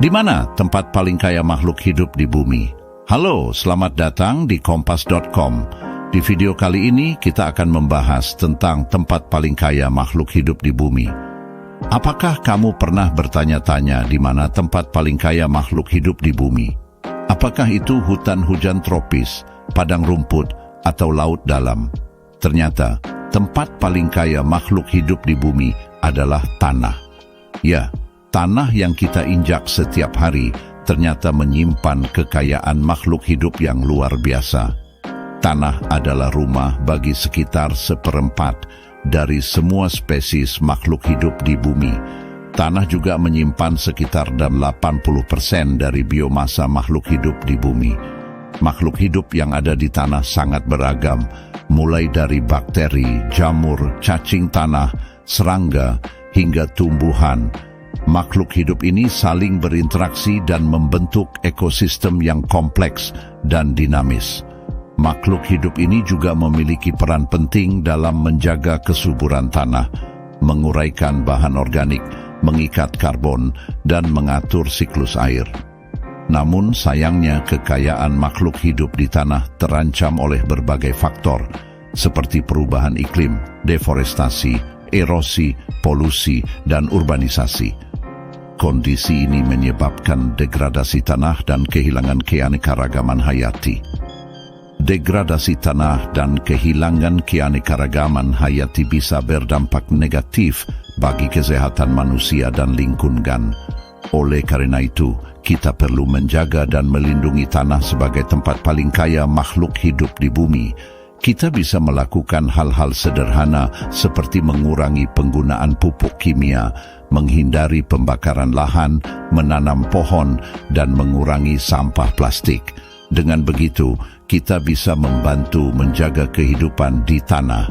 Di mana tempat paling kaya makhluk hidup di bumi? Halo, selamat datang di Kompas.com. Di video kali ini kita akan membahas tentang tempat paling kaya makhluk hidup di bumi. Apakah kamu pernah bertanya-tanya di mana tempat paling kaya makhluk hidup di bumi? Apakah itu hutan hujan tropis, padang rumput, atau laut dalam? Ternyata, tempat paling kaya makhluk hidup di bumi adalah tanah. Ya, tanah yang kita injak setiap hari ternyata menyimpan kekayaan makhluk hidup yang luar biasa. Tanah adalah rumah bagi sekitar 1/4 dari semua spesies makhluk hidup di bumi. Tanah juga menyimpan sekitar 80% dari biomasa makhluk hidup di bumi. Makhluk hidup yang ada di tanah sangat beragam, mulai dari bakteri, jamur, cacing tanah, serangga, hingga tumbuhan. Makhluk hidup ini saling berinteraksi dan membentuk ekosistem yang kompleks dan dinamis. Makhluk hidup ini juga memiliki peran penting dalam menjaga kesuburan tanah, menguraikan bahan organik, mengikat karbon, dan mengatur siklus air. Namun sayangnya kekayaan makhluk hidup di tanah terancam oleh berbagai faktor, seperti perubahan iklim, deforestasi, erosi, polusi, dan urbanisasi. Kondisi ini menyebabkan degradasi tanah dan kehilangan keanekaragaman hayati. Degradasi tanah dan kehilangan keanekaragaman hayati bisa berdampak negatif bagi kesehatan manusia dan lingkungan. Oleh karena itu, kita perlu menjaga dan melindungi tanah sebagai tempat paling kaya makhluk hidup di bumi. Kita bisa melakukan hal-hal sederhana seperti mengurangi penggunaan pupuk kimia, menghindari pembakaran lahan, menanam pohon, dan mengurangi sampah plastik. Dengan begitu, kita bisa membantu menjaga kehidupan di tanah.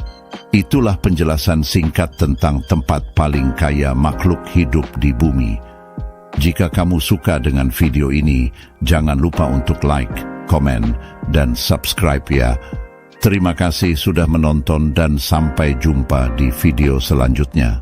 Itulah penjelasan singkat tentang tempat paling kaya makhluk hidup di bumi. Jika kamu suka dengan video ini, jangan lupa untuk like, komen, dan subscribe ya. Terima kasih sudah menonton dan sampai jumpa di video selanjutnya.